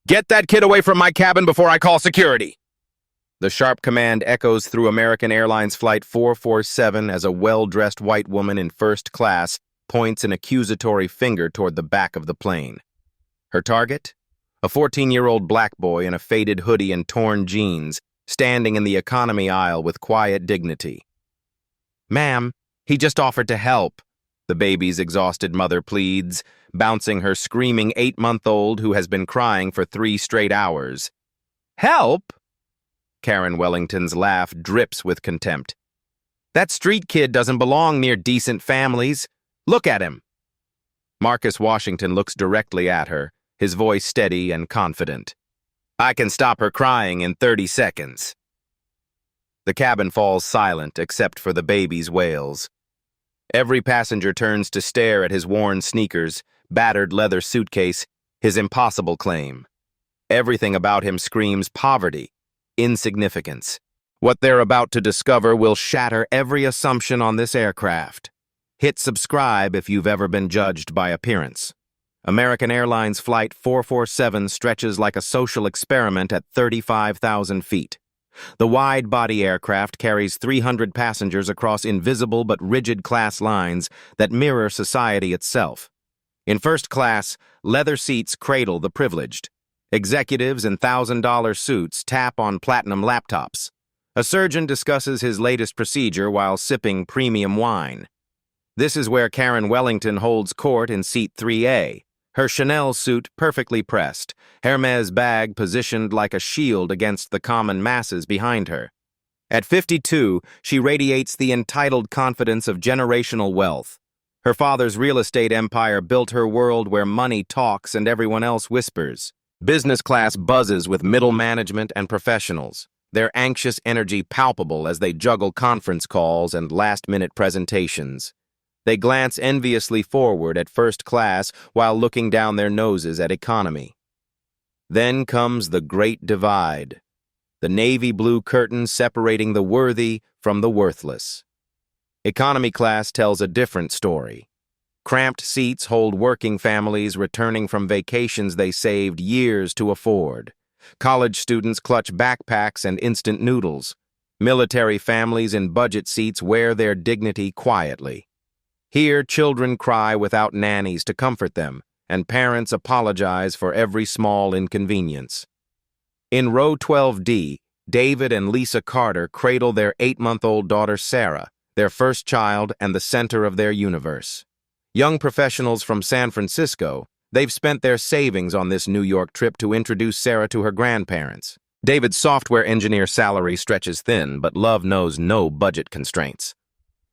Get that kid away from my cabin before I call security! The sharp command echoes through American Airlines Flight 447 as a well-dressed white woman in first class points an accusatory finger toward the back of the plane. Her target? A 14-year-old black boy in a faded hoodie and torn jeans, standing in the economy aisle with quiet dignity. "Ma'am, he just offered to help," the baby's exhausted mother pleads, bouncing her screaming 8-month-old who has been crying for 3 straight hours. "Help?" Karen Wellington's laugh drips with contempt. "That street kid doesn't belong near decent families. Look at him." Marcus Washington looks directly at her, his voice steady and confident. "I can stop her crying in 30 seconds. The cabin falls silent except for the baby's wails. Every passenger turns to stare at his worn sneakers, battered leather suitcase, his impossible claim. Everything about him screams poverty, insignificance. What they're about to discover will shatter every assumption on this aircraft. Hit subscribe if you've ever been judged by appearance. American Airlines Flight 447 stretches like a social experiment at 35,000 feet. The wide-body aircraft carries 300 passengers across invisible but rigid class lines that mirror society itself. In first class, leather seats cradle the privileged. Executives in $1,000 suits tap on platinum laptops. A surgeon discusses his latest procedure while sipping premium wine. This is where Karen Wellington holds court in seat 3A, her Chanel suit perfectly pressed, Hermes bag positioned like a shield against the common masses behind her. At 52, she radiates the entitled confidence of generational wealth. Her father's real estate empire built her world where money talks and everyone else whispers. Business class buzzes with middle management and professionals, their anxious energy palpable as they juggle conference calls and last-minute presentations. They glance enviously forward at first class while looking down their noses at economy. Then comes the Great Divide, the navy blue curtain separating the worthy from the worthless. Economy class tells a different story. Cramped seats hold working families returning from vacations they saved years to afford. College students clutch backpacks and instant noodles. Military families in budget seats wear their dignity quietly. Here, children cry without nannies to comfort them, and parents apologize for every small inconvenience. In row 12D, David and Lisa Carter cradle their 8-month-old daughter Sarah, their first child and the center of their universe. Young professionals from San Francisco, they've spent their savings on this New York trip to introduce Sarah to her grandparents. David's software engineer salary stretches thin, but love knows no budget constraints.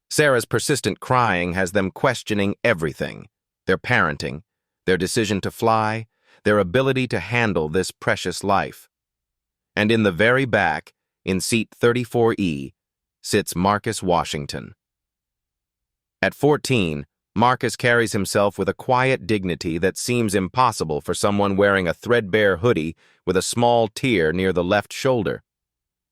Sarah's persistent crying has them questioning everything: their parenting, their decision to fly, their ability to handle this precious life. And in the very back, in seat 34E, sits Marcus Washington. At 14, Marcus carries himself with a quiet dignity that seems impossible for someone wearing a threadbare hoodie with a small tear near the left shoulder.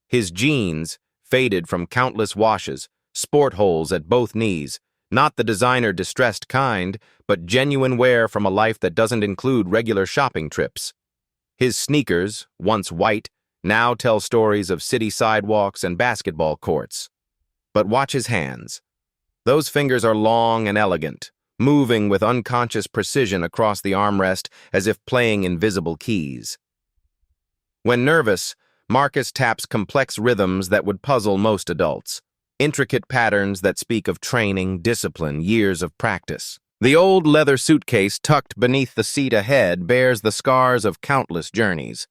His jeans, faded from countless washes, sport holes at both knees, not the designer distressed kind, but genuine wear from a life that doesn't include regular shopping trips. His sneakers, once white, now tell stories of city sidewalks and basketball courts. But watch his hands. Those fingers are long and elegant, moving with unconscious precision across the armrest as if playing invisible keys. When nervous, Marcus taps complex rhythms that would puzzle most adults. Intricate patterns that speak of training, discipline, years of practice. The old leather suitcase tucked beneath the seat ahead bears the scars of countless journeys.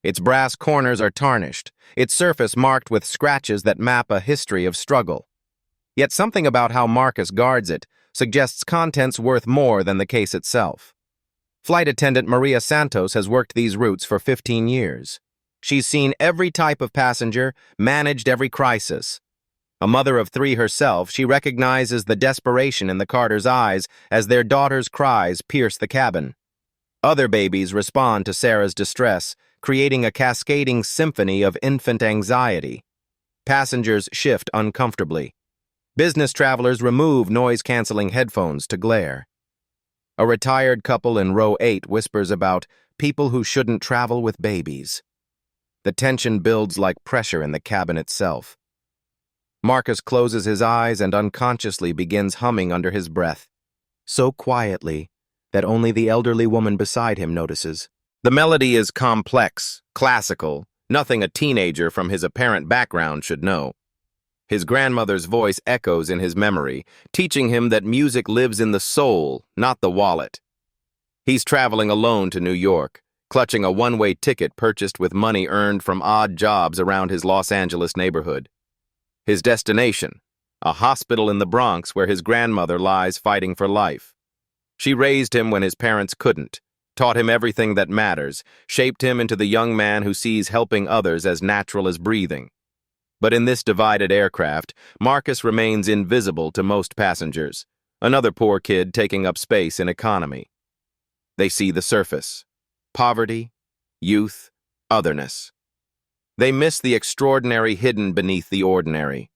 Its brass corners are tarnished, its surface marked with scratches that map a history of struggle. Yet something about how Marcus guards it suggests contents worth more than the case itself. Flight attendant Maria Santos has worked these routes for 15 years. She's seen every type of passenger, managed every crisis. A mother of 3 herself, she recognizes the desperation in the Carters' eyes as their daughter's cries pierce the cabin. Other babies respond to Sarah's distress, creating a cascading symphony of infant anxiety. Passengers shift uncomfortably. Business travelers remove noise-canceling headphones to glare. A retired couple in row 8 whispers about people who shouldn't travel with babies. The tension builds like pressure in the cabin itself. Marcus closes his eyes and unconsciously begins humming under his breath, so quietly that only the elderly woman beside him notices. The melody is complex, classical, nothing a teenager from his apparent background should know. His grandmother's voice echoes in his memory, teaching him that music lives in the soul, not the wallet. He's traveling alone to New York, clutching a one-way ticket purchased with money earned from odd jobs around his Los Angeles neighborhood. His destination, a hospital in the Bronx where his grandmother lies fighting for life. She raised him when his parents couldn't, taught him everything that matters, shaped him into the young man who sees helping others as natural as breathing. But in this divided aircraft, Marcus remains invisible to most passengers, another poor kid taking up space in economy. They see the surface: poverty, youth, otherness. They miss the extraordinary hidden beneath the ordinary.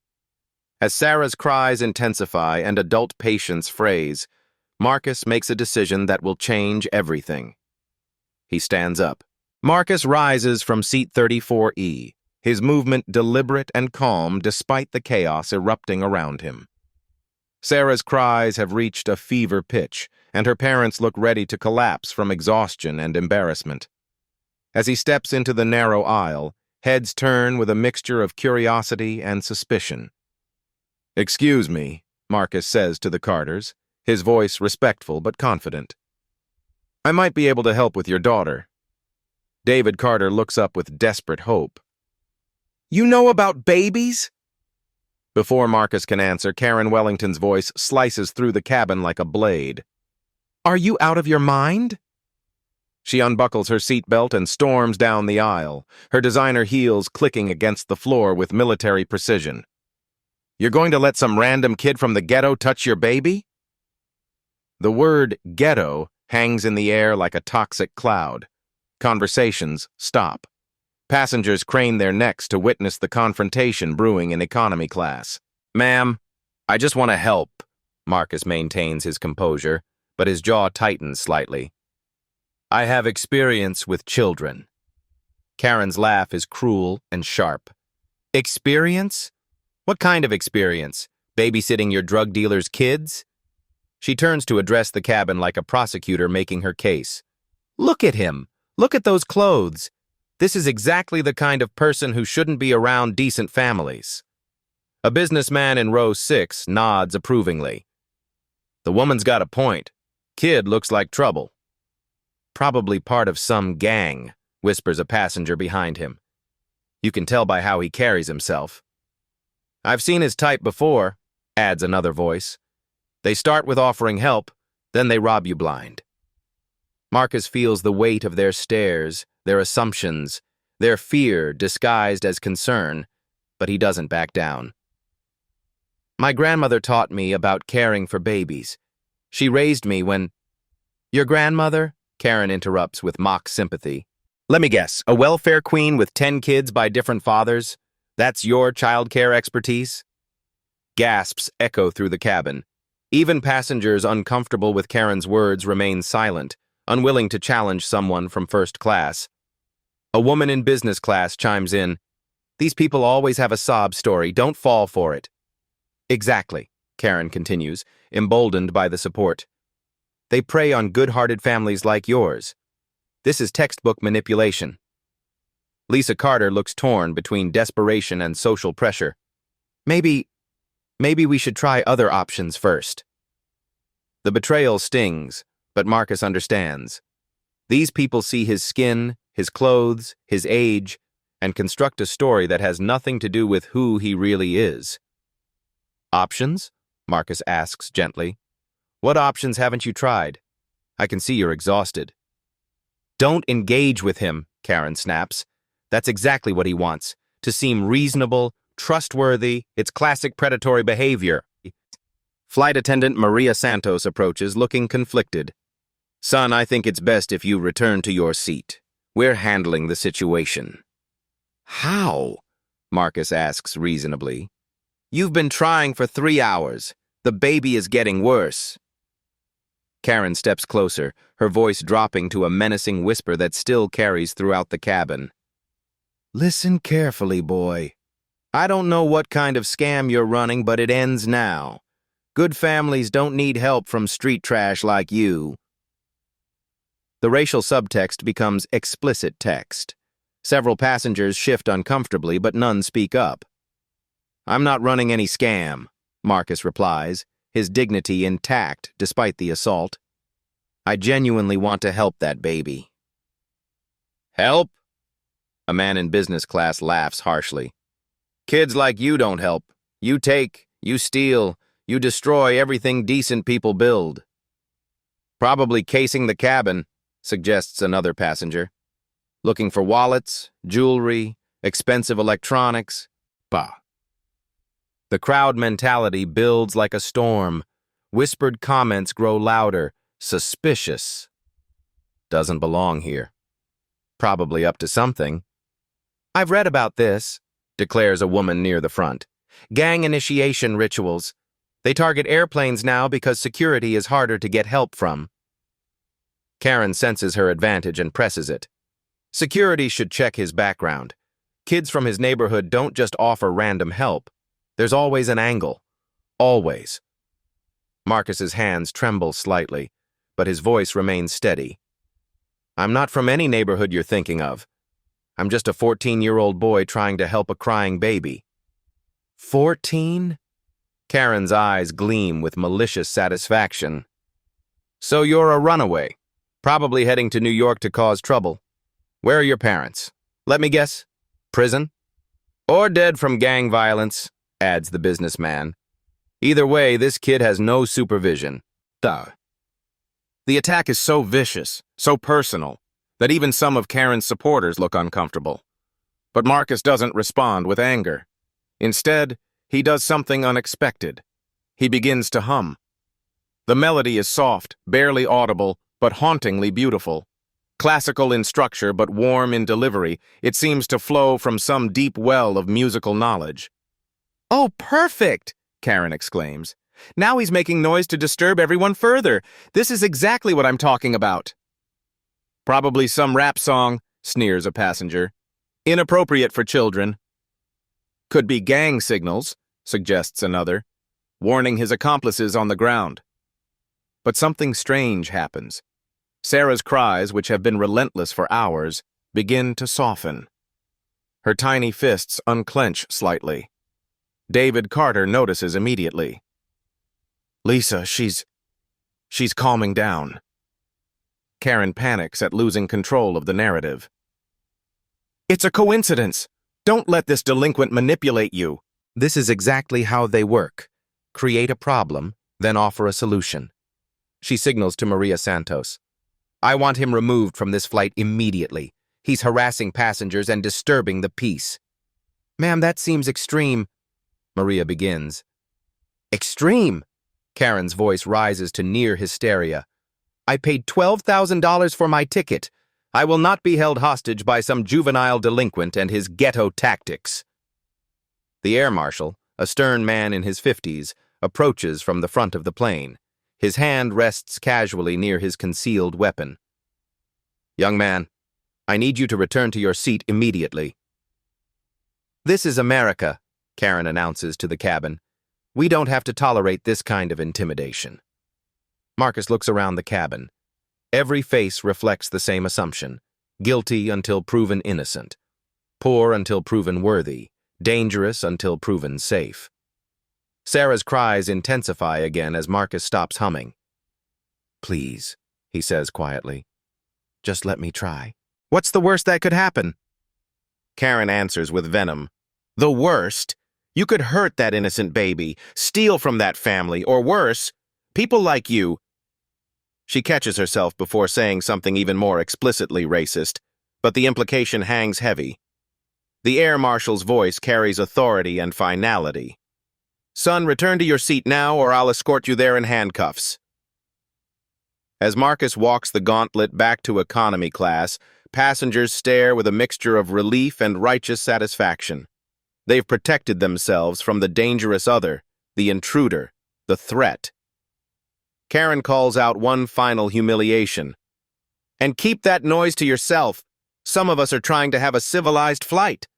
As Sarah's cries intensify and adult patients phrase, Marcus makes a decision that will change everything. He stands up. Marcus rises from seat 34E, his movement deliberate and calm despite the chaos erupting around him. Sarah's cries have reached a fever pitch, and her parents look ready to collapse from exhaustion and embarrassment. As he steps into the narrow aisle, heads turn with a mixture of curiosity and suspicion. "Excuse me," Marcus says to the Carters, his voice respectful but confident. "I might be able to help with your daughter." David Carter looks up with desperate hope. "You know about babies?" Before Marcus can answer, Karen Wellington's voice slices through the cabin like a blade. "Are you out of your mind?" She unbuckles her seatbelt and storms down the aisle, her designer heels clicking against the floor with military precision. "You're going to let some random kid from the ghetto touch your baby?" The word ghetto hangs in the air like a toxic cloud. Conversations stop. Passengers crane their necks to witness the confrontation brewing in economy class. "Ma'am, I just want to help." Marcus maintains his composure, but his jaw tightens slightly. "I have experience with children." Karen's laugh is cruel and sharp. "Experience? What kind of experience? Babysitting your drug dealer's kids?" She turns to address the cabin like a prosecutor making her case. "Look at him. Look at those clothes. This is exactly the kind of person who shouldn't be around decent families." A businessman in row 6 nods approvingly. "The woman's got a point. Kid looks like trouble." "Probably part of some gang," whispers a passenger behind him. "You can tell by how he carries himself." "I've seen his type before," adds another voice. "They start with offering help, then they rob you blind." Marcus feels the weight of their stares, their assumptions, their fear disguised as concern, but he doesn't back down. "My grandmother taught me about caring for babies. She raised me when—" "Your grandmother?" Karen interrupts with mock sympathy. "Let me guess, a welfare queen with 10 kids by different fathers? That's your childcare expertise?" Gasps echo through the cabin. Even passengers uncomfortable with Karen's words remain silent, unwilling to challenge someone from first class. A woman in business class chimes in. "These people always have a sob story. Don't fall for it." "Exactly," Karen continues, emboldened by the support. "They prey on good-hearted families like yours. This is textbook manipulation." Lisa Carter looks torn between desperation and social pressure. Maybe we should try other options first." The betrayal stings, but Marcus understands. These people see his skin, his clothes, his age, and construct a story that has nothing to do with who he really is. "Options?" Marcus asks gently. "What options haven't you tried? I can see you're exhausted." "Don't engage with him," Karen snaps. "That's exactly what he wants, to seem reasonable, trustworthy. It's classic predatory behavior." Flight attendant Maria Santos approaches, looking conflicted. "Son, I think it's best if you return to your seat. We're handling the situation." "How?" Marcus asks reasonably. "You've been trying for 3 hours. The baby is getting worse." Karen steps closer, her voice dropping to a menacing whisper that still carries throughout the cabin. Listen carefully, boy. I don't know what kind of scam you're running, but it ends now. Good families don't need help from street trash like you. The racial subtext becomes explicit text. Several passengers shift uncomfortably, but none speak up. I'm not running any scam, Marcus replies, his dignity intact despite the assault. I genuinely want to help that baby. Help? A man in business class laughs harshly. Kids like you don't help. You take, you steal, you destroy everything decent people build. Probably casing the cabin, suggests another passenger. Looking for wallets, jewelry, expensive electronics. Bah. The crowd mentality builds like a storm. Whispered comments grow louder, suspicious. Doesn't belong here. Probably up to something. I've read about this, declares a woman near the front. Gang initiation rituals. They target airplanes now because security is harder to get help from. Karen senses her advantage and presses it. Security should check his background. Kids from his neighborhood don't just offer random help. There's always an angle. Always. Marcus's hands tremble slightly, but his voice remains steady. I'm not from any neighborhood you're thinking of. I'm just a 14-year-old boy trying to help a crying baby. 14? Karen's eyes gleam with malicious satisfaction. So you're a runaway, probably heading to New York to cause trouble. Where are your parents? Let me guess. Prison? Or dead from gang violence, adds the businessman. Either way, this kid has no supervision. Duh. The attack is so vicious, so personal, that even some of Karen's supporters look uncomfortable. But Marcus doesn't respond with anger. Instead, he does something unexpected. He begins to hum. The melody is soft, barely audible, but hauntingly beautiful. Classical in structure but warm in delivery, it seems to flow from some deep well of musical knowledge. Oh, perfect! Karen exclaims. Now he's making noise to disturb everyone further. This is exactly what I'm talking about. Probably some rap song, sneers a passenger. Inappropriate for children. Could be gang signals, suggests another, warning his accomplices on the ground. But something strange happens. Sarah's cries, which have been relentless for hours, begin to soften. Her tiny fists unclench slightly. David Carter notices immediately. Lisa, she's calming down. Karen panics at losing control of the narrative. It's a coincidence. Don't let this delinquent manipulate you. This is exactly how they work. Create a problem, then offer a solution. She signals to Maria Santos. I want him removed from this flight immediately. He's harassing passengers and disturbing the peace. Ma'am, that seems extreme. Maria begins. Extreme? Karen's voice rises to near hysteria. I paid $12,000 for my ticket. I will not be held hostage by some juvenile delinquent and his ghetto tactics. The air marshal, a stern man in his 50s, approaches from the front of the plane. His hand rests casually near his concealed weapon. Young man, I need you to return to your seat immediately. This is America, Karen announces to the cabin. We don't have to tolerate this kind of intimidation. Marcus looks around the cabin. Every face reflects the same assumption. Guilty until proven innocent. Poor until proven worthy. Dangerous until proven safe. Sarah's cries intensify again as Marcus stops humming. Please, he says quietly. Just let me try. What's the worst that could happen? Karen answers with venom. The worst? You could hurt that innocent baby, steal from that family, or worse, people like you. She catches herself before saying something even more explicitly racist, but the implication hangs heavy. The air marshal's voice carries authority and finality. Son, return to your seat now or I'll escort you there in handcuffs. As Marcus walks the gauntlet back to economy class, passengers stare with a mixture of relief and righteous satisfaction. They've protected themselves from the dangerous other, the intruder, the threat. Karen calls out one final humiliation. And keep that noise to yourself. Some of us are trying to have a civilized flight.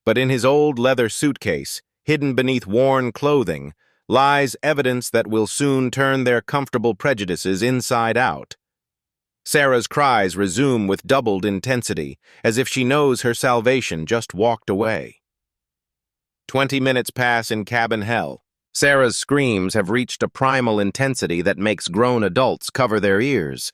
But in his old leather suitcase, hidden beneath worn clothing, lies evidence that will soon turn their comfortable prejudices inside out. Sarah's cries resume with doubled intensity, as if she knows her salvation just walked away. 20 minutes pass in cabin hell. Sarah's screams have reached a primal intensity that makes grown adults cover their ears.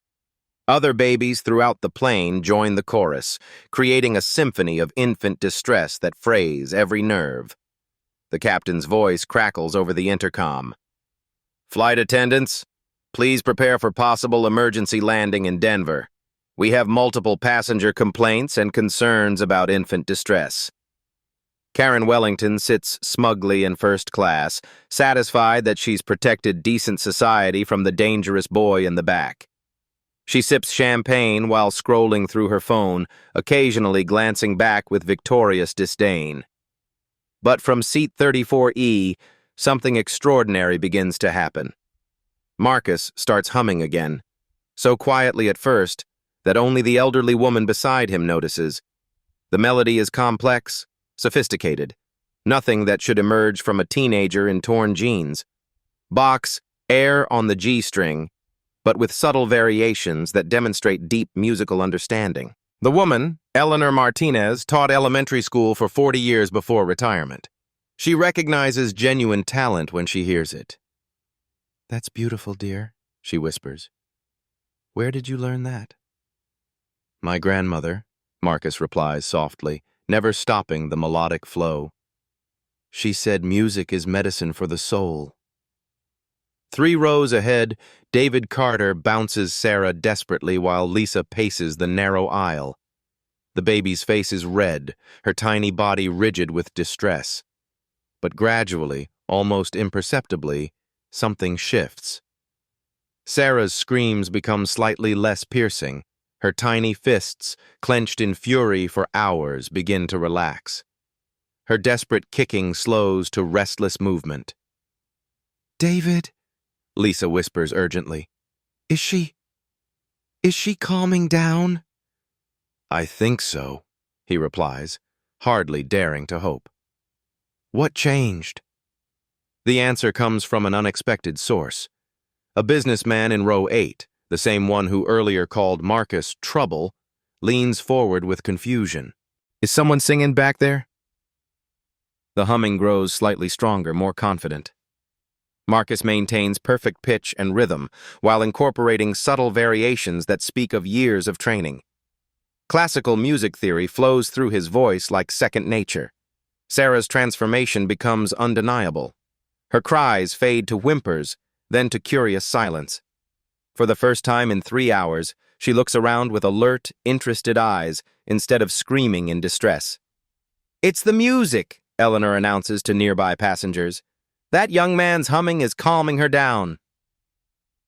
Other babies throughout the plane join the chorus, creating a symphony of infant distress that frays every nerve. The captain's voice crackles over the intercom. Flight attendants, please prepare for possible emergency landing in Denver. We have multiple passenger complaints and concerns about infant distress. Karen Wellington sits smugly in first class, satisfied that she's protected decent society from the dangerous boy in the back. She sips champagne while scrolling through her phone, occasionally glancing back with victorious disdain. But from seat 34E, something extraordinary begins to happen. Marcus starts humming again, so quietly at first that only the elderly woman beside him notices. The melody is complex, sophisticated, nothing that should emerge from a teenager in torn jeans. Bach's Air on the G string, but with subtle variations that demonstrate deep musical understanding. The woman, Eleanor Martinez, taught elementary school for 40 years before retirement. She recognizes genuine talent when she hears it. "That's beautiful, dear," she whispers. "Where did you learn that?" "My grandmother," Marcus replies softly, never stopping the melodic flow. "She said music is medicine for the soul." 3 rows ahead, David Carter bounces Sarah desperately while Lisa paces the narrow aisle. The baby's face is red, her tiny body rigid with distress. But gradually, almost imperceptibly, something shifts. Sarah's screams become slightly less piercing. Her tiny fists, clenched in fury for hours, begin to relax. Her desperate kicking slows to restless movement. "David," Lisa whispers urgently, Is she calming down?" "I think so," he replies, hardly daring to hope. "What changed?" The answer comes from an unexpected source. A businessman in row 8, the same one who earlier called Marcus trouble, leans forward with confusion. "Is someone singing back there?" The humming grows slightly stronger, more confident. Marcus maintains perfect pitch and rhythm while incorporating subtle variations that speak of years of training. Classical music theory flows through his voice like second nature. Sarah's transformation becomes undeniable. Her cries fade to whimpers, then to curious silence. For the first time in 3 hours, she looks around with alert, interested eyes instead of screaming in distress. "It's the music," Eleanor announces to nearby passengers. "That young man's humming is calming her down."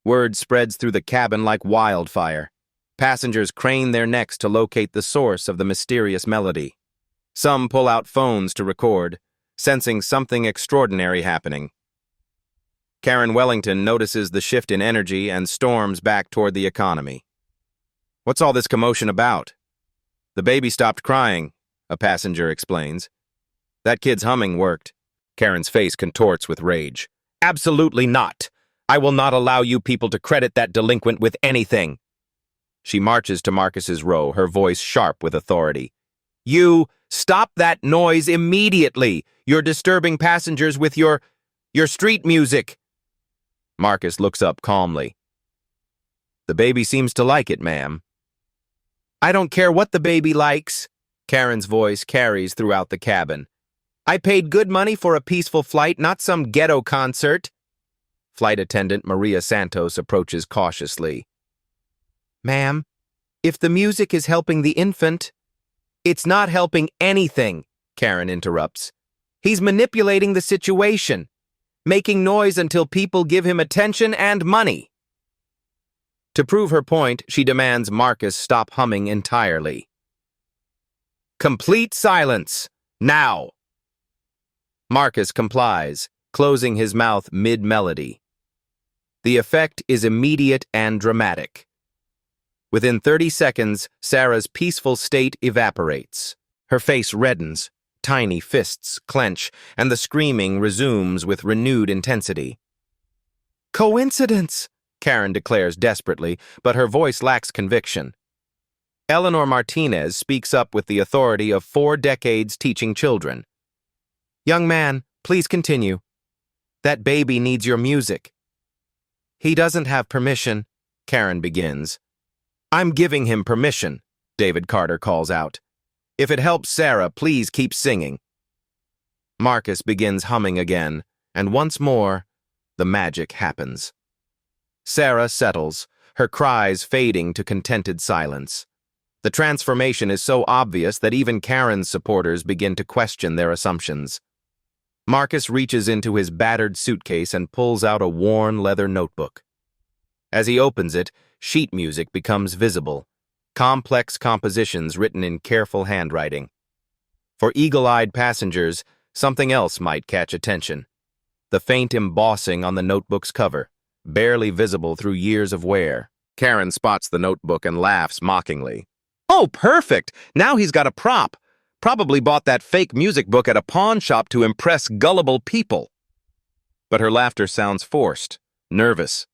Word spreads through the cabin like wildfire. Passengers crane their necks to locate the source of the mysterious melody. Some pull out phones to record, sensing something extraordinary happening. Karen Wellington notices the shift in energy and storms back toward the economy. "What's all this commotion about?" "The baby stopped crying," a passenger explains. "That kid's humming worked." Karen's face contorts with rage. "Absolutely not! I will not allow you people to credit that delinquent with anything." She marches to Marcus's row, her voice sharp with authority. "You, stop that noise immediately! You're disturbing passengers with your street music!" Marcus looks up calmly. "The baby seems to like it, ma'am." "I don't care what the baby likes," Karen's voice carries throughout the cabin. "I paid good money for a peaceful flight, not some ghetto concert." Flight attendant Maria Santos approaches cautiously. "Ma'am, if the music is helping the infant—" "It's not helping anything," Karen interrupts. "He's manipulating the situation, making noise until people give him attention and money." To prove her point, she demands Marcus stop humming entirely. "Complete silence, now!" Marcus complies, closing his mouth mid-melody. The effect is immediate and dramatic. Within 30 seconds, Sarah's peaceful state evaporates. Her face reddens, tiny fists clench, and the screaming resumes with renewed intensity. "Coincidence," Karen declares desperately, but her voice lacks conviction. Eleanor Martinez speaks up with the authority of 4 decades teaching children. "Young man, please continue. That baby needs your music." "He doesn't have permission," Karen begins. "I'm giving him permission," David Carter calls out. "If it helps Sarah, please keep singing." Marcus begins humming again, and once more, the magic happens. Sarah settles, her cries fading to contented silence. The transformation is so obvious that even Karen's supporters begin to question their assumptions. Marcus reaches into his battered suitcase and pulls out a worn leather notebook. As he opens it, sheet music becomes visible, complex compositions written in careful handwriting. For eagle-eyed passengers, something else might catch attention. The faint embossing on the notebook's cover, barely visible through years of wear. Karen spots the notebook and laughs mockingly. "Oh, perfect! Now he's got a prop. Probably bought that fake music book at a pawn shop to impress gullible people." But her laughter sounds forced, nervous.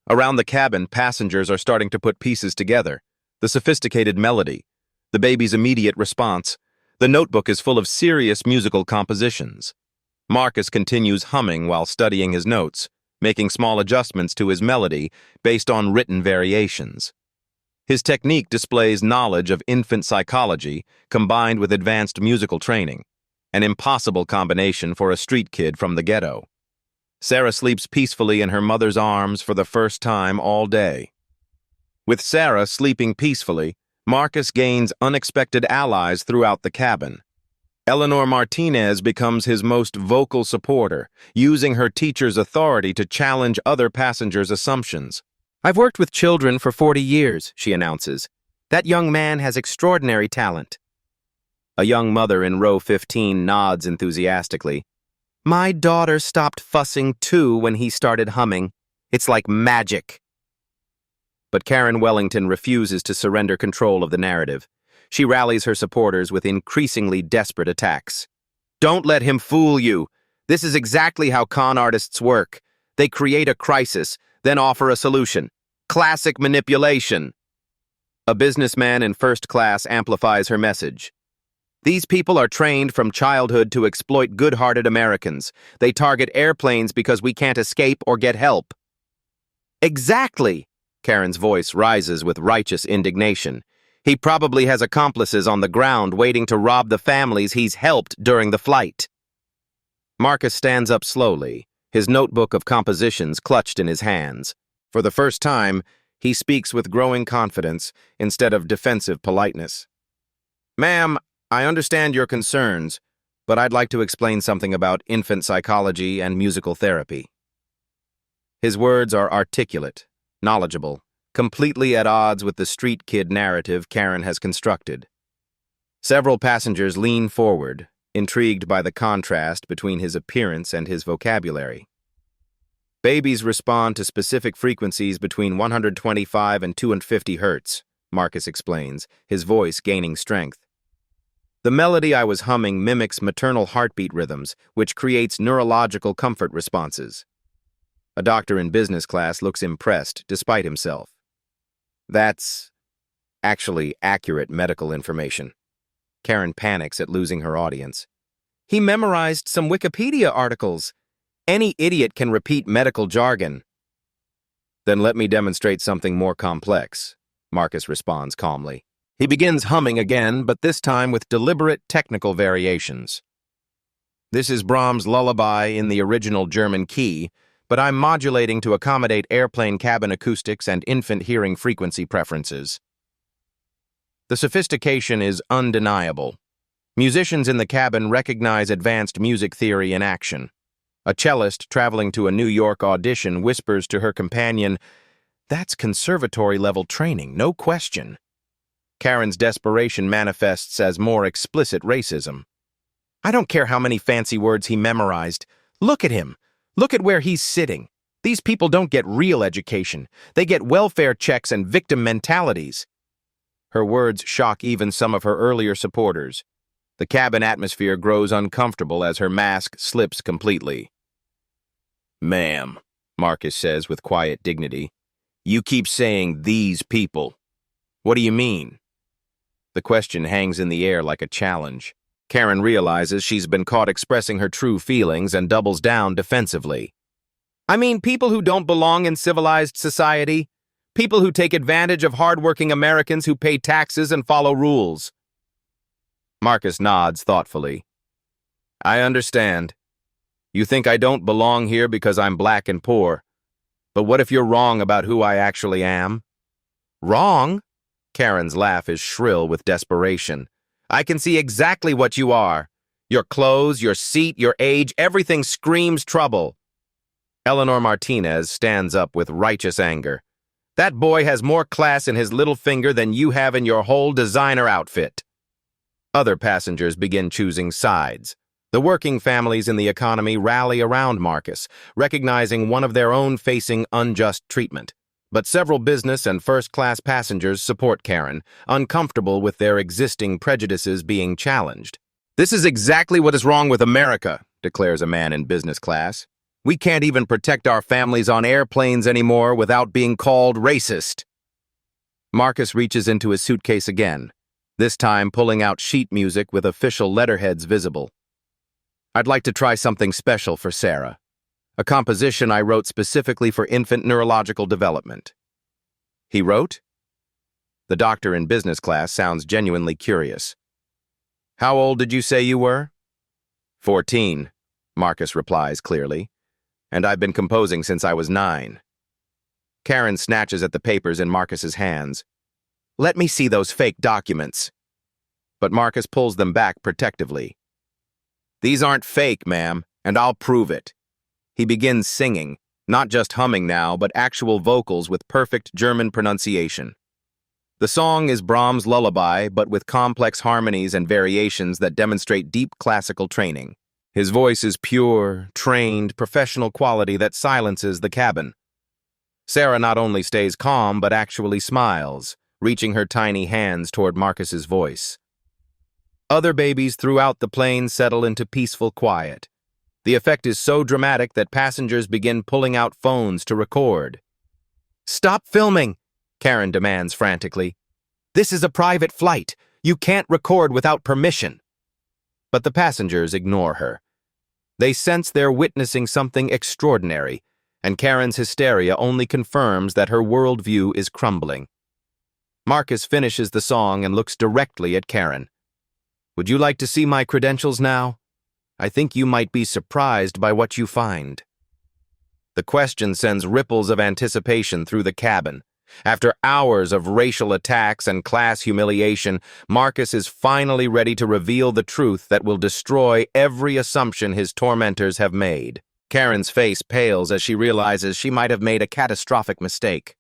Around the cabin, passengers are starting to put pieces together. The sophisticated melody, the baby's immediate response. The notebook is full of serious musical compositions. Marcus continues humming while studying his notes, making small adjustments to his melody based on written variations. His technique displays knowledge of infant psychology combined with advanced musical training, an impossible combination for a street kid from the ghetto. Sarah sleeps peacefully in her mother's arms for the first time all day. With Sarah sleeping peacefully, Marcus gains unexpected allies throughout the cabin. Eleanor Martinez becomes his most vocal supporter, using her teacher's authority to challenge other passengers' assumptions. "I've worked with children for 40 years, she announces. "That young man has extraordinary talent." A young mother in row 15 nods enthusiastically. "My daughter stopped fussing too when he started humming. It's like magic." But Karen Wellington refuses to surrender control of the narrative. She rallies her supporters with increasingly desperate attacks. "Don't let him fool you. This is exactly how con artists work. They create a crisis, then offer a solution. Classic manipulation." A businessman in first class amplifies her message. "These people are trained from childhood to exploit good-hearted Americans. They target airplanes because we can't escape or get help." "Exactly!" Karen's voice rises with righteous indignation. "He probably has accomplices on the ground waiting to rob the families he's helped during the flight." Marcus stands up slowly, his notebook of compositions clutched in his hands. For the first time, he speaks with growing confidence instead of defensive politeness. "Ma'am, I understand your concerns, but I'd like to explain something about infant psychology and musical therapy." His words are articulate, knowledgeable, completely at odds with the street kid narrative Karen has constructed. Several passengers lean forward, intrigued by the contrast between his appearance and his vocabulary. "Babies respond to specific frequencies between 125 and 250 hertz, Marcus explains, his voice gaining strength. "The melody I was humming mimics maternal heartbeat rhythms, which creates neurological comfort responses." A doctor in business class looks impressed, despite himself. "That's actually accurate medical information." Karen panics at losing her audience. "He memorized some Wikipedia articles. Any idiot can repeat medical jargon." "Then let me demonstrate something more complex," Marcus responds calmly. He begins humming again, but this time with deliberate technical variations. "This is Brahms' Lullaby in the original German key, but I'm modulating to accommodate airplane cabin acoustics and infant hearing frequency preferences." The sophistication is undeniable. Musicians in the cabin recognize advanced music theory in action. A cellist traveling to a New York audition whispers to her companion, "That's conservatory-level training, no question." Karen's desperation manifests as more explicit racism. "I don't care how many fancy words he memorized. Look at him. Look at where he's sitting. These people don't get real education. They get welfare checks and victim mentalities. Her words shock even some of her earlier supporters. The cabin atmosphere grows uncomfortable as her mask slips completely. "Ma'am," Marcus says with quiet dignity, "you keep saying 'these people.' What do you mean?" The question hangs in the air like a challenge. Karen realizes she's been caught expressing her true feelings and doubles down defensively. "I mean people who don't belong in civilized society. People who take advantage of hardworking Americans who pay taxes and follow rules." Marcus nods thoughtfully. "I understand. You think I don't belong here because I'm black and poor. But what if you're wrong about who I actually am?" "Wrong?" Karen's laugh is shrill with desperation. "I can see exactly what you are. Your clothes, your seat, your age, everything screams trouble." Eleanor Martinez stands up with righteous anger. "That boy has more class in his little finger than you have in your whole designer outfit." Other passengers begin choosing sides. The working families in the economy rally around Marcus, recognizing one of their own facing unjust treatment. But several business and first-class passengers support Karen, uncomfortable with their existing prejudices being challenged. "This is exactly what is wrong with America," declares a man in business class. "We can't even protect our families on airplanes anymore without being called racist." Marcus reaches into his suitcase again, this time pulling out sheet music with official letterheads visible. "I'd like to try something special for Sarah. A composition I wrote specifically for infant neurological development." "He wrote?" The doctor in business class sounds genuinely curious. "How old did you say you were?" 14, Marcus replies clearly. "And I've been composing since I was 9. Karen snatches at the papers in Marcus's hands. "Let me see those fake documents." But Marcus pulls them back protectively. "These aren't fake, ma'am, and I'll prove it." He begins singing, not just humming now, but actual vocals with perfect German pronunciation. The song is Brahms' lullaby, but with complex harmonies and variations that demonstrate deep classical training. His voice is pure, trained, professional quality that silences the cabin. Sarah not only stays calm, but actually smiles, reaching her tiny hands toward Marcus's voice. Other babies throughout the plane settle into peaceful quiet. The effect is so dramatic that passengers begin pulling out phones to record. "Stop filming," Karen demands frantically. "This is a private flight. You can't record without permission." But the passengers ignore her. They sense they're witnessing something extraordinary, and Karen's hysteria only confirms that her worldview is crumbling. Marcus finishes the song and looks directly at Karen. "Would you like to see my credentials now? I think you might be surprised by what you find." The question sends ripples of anticipation through the cabin. After hours of racial attacks and class humiliation, Marcus is finally ready to reveal the truth that will destroy every assumption his tormentors have made. Karen's face pales as she realizes she might have made a catastrophic mistake.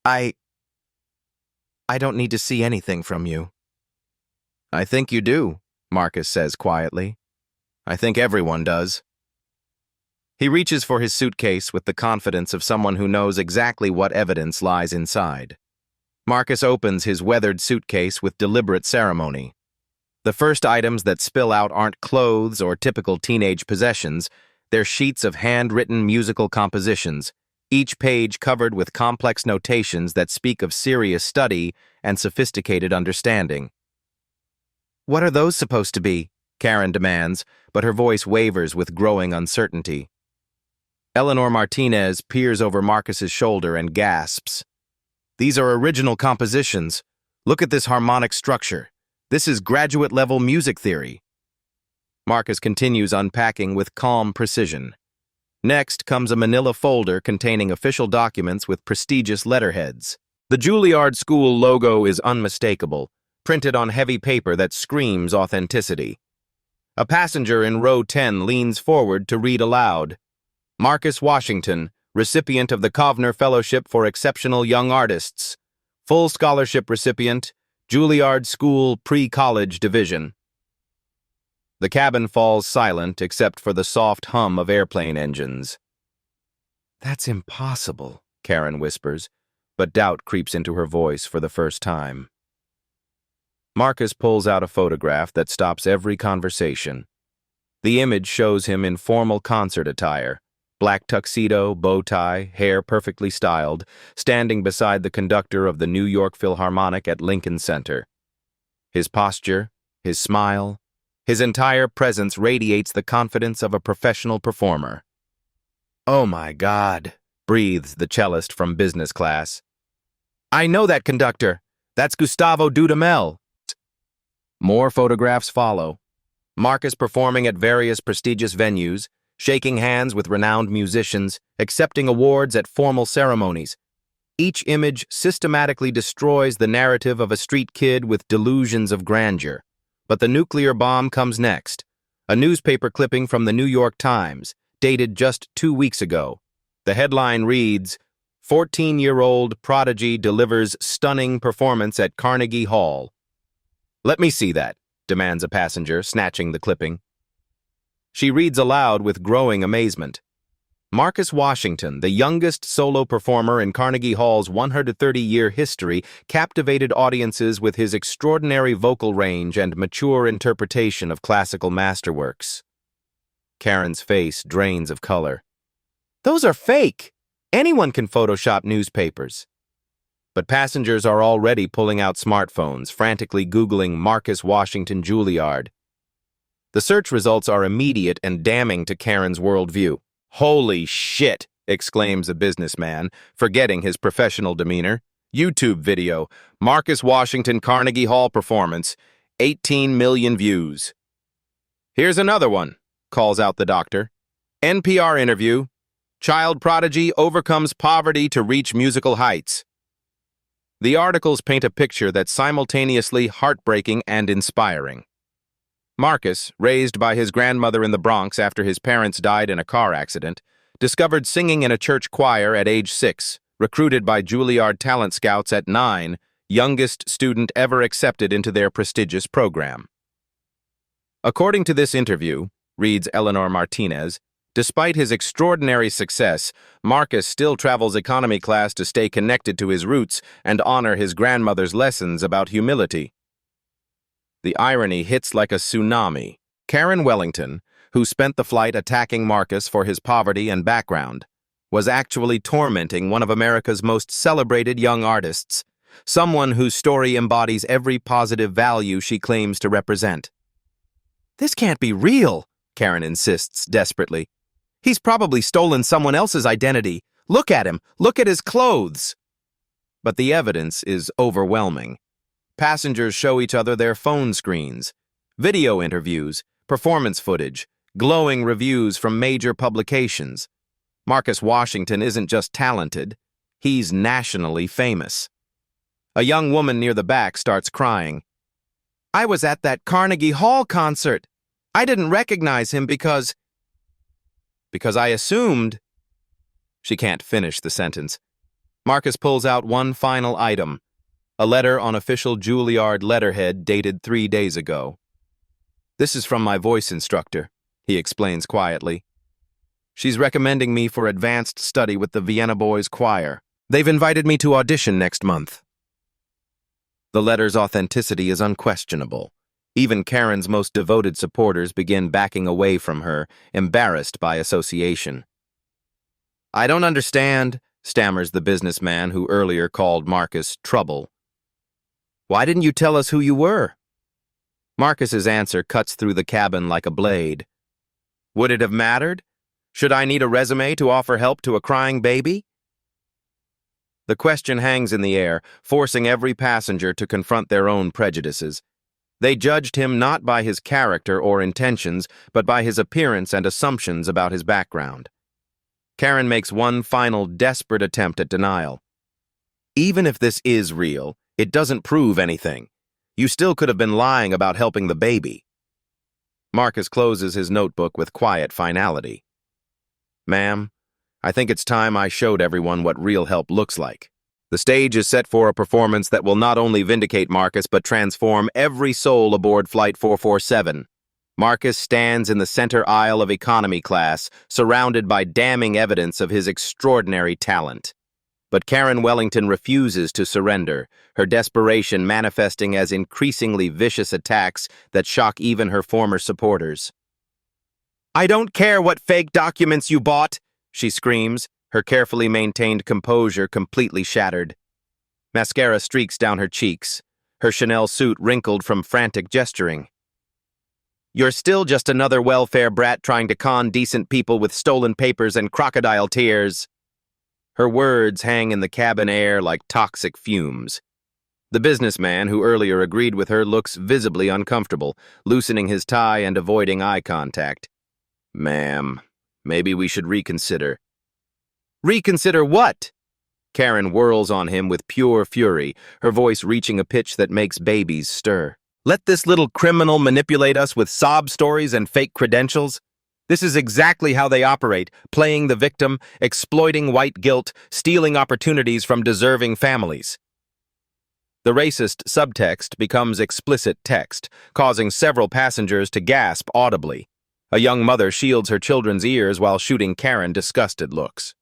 I don't need to see anything from you." "I think you do," Marcus says quietly. "I think everyone does." He reaches for his suitcase with the confidence of someone who knows exactly what evidence lies inside. Marcus opens his weathered suitcase with deliberate ceremony. The first items that spill out aren't clothes or typical teenage possessions, they're sheets of handwritten musical compositions, each page covered with complex notations that speak of serious study and sophisticated understanding. "What are those supposed to be?" Karen demands, but her voice wavers with growing uncertainty. Eleanor Martinez peers over Marcus's shoulder and gasps. "These are original compositions. Look at this harmonic structure. This is graduate-level music theory." Marcus continues unpacking with calm precision. Next comes a manila folder containing official documents with prestigious letterheads. The Juilliard School logo is unmistakable, printed on heavy paper that screams authenticity. A passenger in row 10 leans forward to read aloud. "Marcus Washington, recipient of the Kovner Fellowship for Exceptional Young Artists. Full scholarship recipient, Juilliard School Pre-College Division." The cabin falls silent except for the soft hum of airplane engines. That's impossible, Karen whispers, but doubt creeps into her voice for the first time. Marcus pulls out a photograph that stops every conversation. The image shows him in formal concert attire, black tuxedo, bow tie, hair perfectly styled, standing beside the conductor of the New York Philharmonic at Lincoln Center. His posture, his smile, his entire presence radiates the confidence of a professional performer. "Oh my God," breathes the cellist from business class. "I know that conductor. That's Gustavo Dudamel." More photographs follow. Marcus performing at various prestigious venues, shaking hands with renowned musicians, accepting awards at formal ceremonies. Each image systematically destroys the narrative of a street kid with delusions of grandeur. But the nuclear bomb comes next. A newspaper clipping from the New York Times, dated just 2 weeks ago. The headline reads, "14-year-old prodigy delivers stunning performance at Carnegie Hall." "Let me see that," demands a passenger, snatching the clipping. She reads aloud with growing amazement. Marcus Washington, the youngest solo performer in Carnegie Hall's 130-year history, captivated audiences with his extraordinary vocal range and mature interpretation of classical masterworks. Karen's face drains of color. "Those are fake! Anyone can Photoshop newspapers." But passengers are already pulling out smartphones, frantically Googling Marcus Washington Juilliard. The search results are immediate and damning to Karen's worldview. "Holy shit!" exclaims a businessman, forgetting his professional demeanor. YouTube video, Marcus Washington Carnegie Hall performance, 18 million views. "Here's another one," calls out the doctor. "NPR interview, child prodigy overcomes poverty to reach musical heights." The articles paint a picture that's simultaneously heartbreaking and inspiring. Marcus, raised by his grandmother in the Bronx after his parents died in a car accident, discovered singing in a church choir at age 6, recruited by Juilliard talent scouts at 9, youngest student ever accepted into their prestigious program. According to this interview, reads Eleanor Martinez, despite his extraordinary success, Marcus still travels economy class to stay connected to his roots and honor his grandmother's lessons about humility. The irony hits like a tsunami. Karen Wellington, who spent the flight attacking Marcus for his poverty and background, was actually tormenting one of America's most celebrated young artists, someone whose story embodies every positive value she claims to represent. "This can't be real," Karen insists desperately. "He's probably stolen someone else's identity. Look at him. Look at his clothes." But the evidence is overwhelming. Passengers show each other their phone screens, video interviews, performance footage, glowing reviews from major publications. Marcus Washington isn't just talented, he's nationally famous. A young woman near the back starts crying. "I was at that Carnegie Hall concert. I didn't recognize him because I assumed..." She can't finish the sentence. Marcus pulls out one final item, a letter on official Juilliard letterhead dated 3 days ago. "This is from my voice instructor," he explains quietly. "She's recommending me for advanced study with the Vienna Boys Choir. They've invited me to audition next month." The letter's authenticity is unquestionable. Even Karen's most devoted supporters begin backing away from her, embarrassed by association. "I don't understand," stammers the businessman who earlier called Marcus trouble. "Why didn't you tell us who you were?" Marcus's answer cuts through the cabin like a blade. "Would it have mattered? Should I need a resume to offer help to a crying baby?" The question hangs in the air, forcing every passenger to confront their own prejudices. They judged him not by his character or intentions, but by his appearance and assumptions about his background. Karen makes one final desperate attempt at denial. "Even if this is real, it doesn't prove anything. You still could have been lying about helping the baby." Marcus closes his notebook with quiet finality. "Ma'am, I think it's time I showed everyone what real help looks like." The stage is set for a performance that will not only vindicate Marcus but transform every soul aboard Flight 447. Marcus stands in the center aisle of economy class, surrounded by damning evidence of his extraordinary talent. But Karen Wellington refuses to surrender, her desperation manifesting as increasingly vicious attacks that shock even her former supporters. "I don't care what fake documents you bought," she screams, her carefully maintained composure completely shattered. Mascara streaks down her cheeks, her Chanel suit wrinkled from frantic gesturing. "You're still just another welfare brat trying to con decent people with stolen papers and crocodile tears." Her words hang in the cabin air like toxic fumes. The businessman who earlier agreed with her looks visibly uncomfortable, loosening his tie and avoiding eye contact. "Ma'am, maybe we should reconsider." "Reconsider what?" Karen whirls on him with pure fury, her voice reaching a pitch that makes babies stir. "Let this little criminal manipulate us with sob stories and fake credentials? This is exactly how they operate, playing the victim, exploiting white guilt, stealing opportunities from deserving families." The racist subtext becomes explicit text, causing several passengers to gasp audibly. A young mother shields her children's ears while shooting Karen disgusted looks.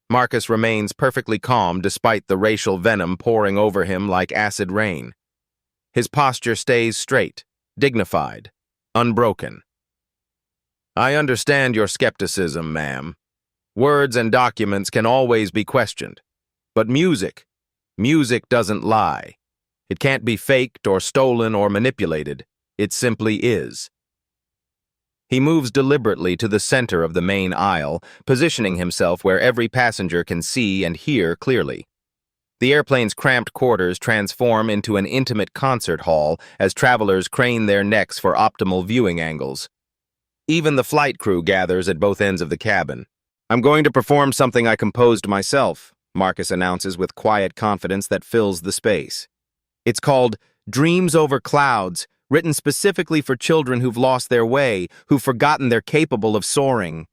Marcus remains perfectly calm despite the racial venom pouring over him like acid rain. His posture stays straight, dignified, unbroken. "I understand your skepticism, ma'am. Words and documents can always be questioned. But music doesn't lie. It can't be faked or stolen or manipulated. It simply is." He moves deliberately to the center of the main aisle, positioning himself where every passenger can see and hear clearly. The airplane's cramped quarters transform into an intimate concert hall as travelers crane their necks for optimal viewing angles. Even the flight crew gathers at both ends of the cabin. "I'm going to perform something I composed myself," Marcus announces with quiet confidence that fills the space. "It's called Dreams Over Clouds, written specifically for children who've lost their way, who've forgotten they're capable of soaring."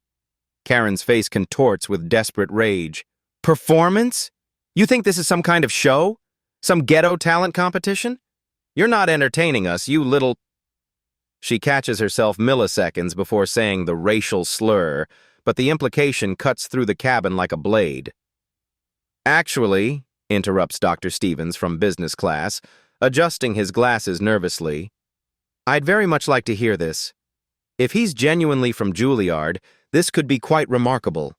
Karen's face contorts with desperate rage. "Performance? You think this is some kind of show? Some ghetto talent competition? You're not entertaining us, you little—" She catches herself milliseconds before saying the racial slur, but the implication cuts through the cabin like a blade. "Actually," interrupts Dr. Stevens from business class, adjusting his glasses nervously, "I'd very much like to hear this. If he's genuinely from Juilliard, this could be quite remarkable."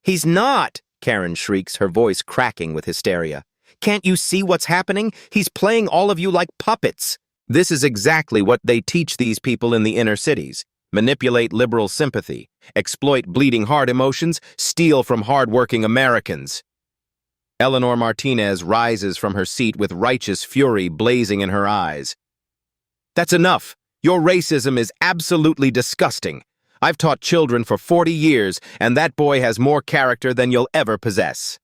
"He's not!" Karen shrieks, her voice cracking with hysteria. "Can't you see what's happening? He's playing all of you like puppets." This is exactly what they teach these people in the inner cities. Manipulate liberal sympathy, exploit bleeding heart emotions, steal from hard-working Americans. Eleanor Martinez rises from her seat with righteous fury blazing in her eyes. "That's enough. Your racism is absolutely disgusting. I've taught children for 40 years, and that boy has more character than you'll ever possess."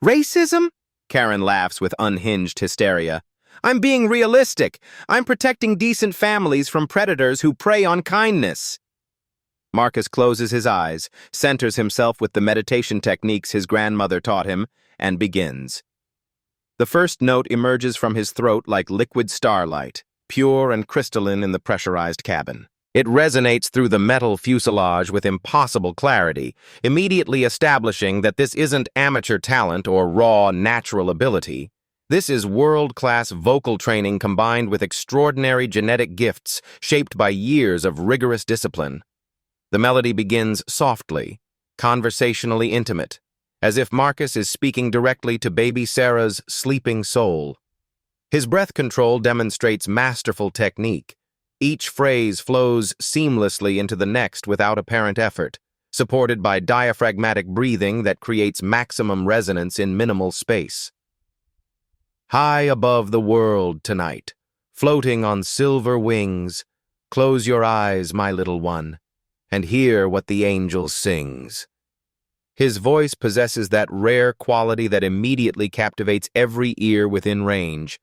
"Racism?" Karen laughs with unhinged hysteria. "I'm being realistic. I'm protecting decent families from predators who prey on kindness." Marcus closes his eyes, centers himself with the meditation techniques his grandmother taught him, and begins. The first note emerges from his throat like liquid starlight, pure and crystalline in the pressurized cabin. It resonates through the metal fuselage with impossible clarity, immediately establishing that this isn't amateur talent or raw, natural ability. This is world-class vocal training combined with extraordinary genetic gifts shaped by years of rigorous discipline. The melody begins softly, conversationally intimate, as if Marcus is speaking directly to baby Sarah's sleeping soul. His breath control demonstrates masterful technique. Each phrase flows seamlessly into the next without apparent effort, supported by diaphragmatic breathing that creates maximum resonance in minimal space. "High above the world tonight, floating on silver wings, close your eyes, my little one, and hear what the angel sings." His voice possesses that rare quality that immediately captivates every ear within range.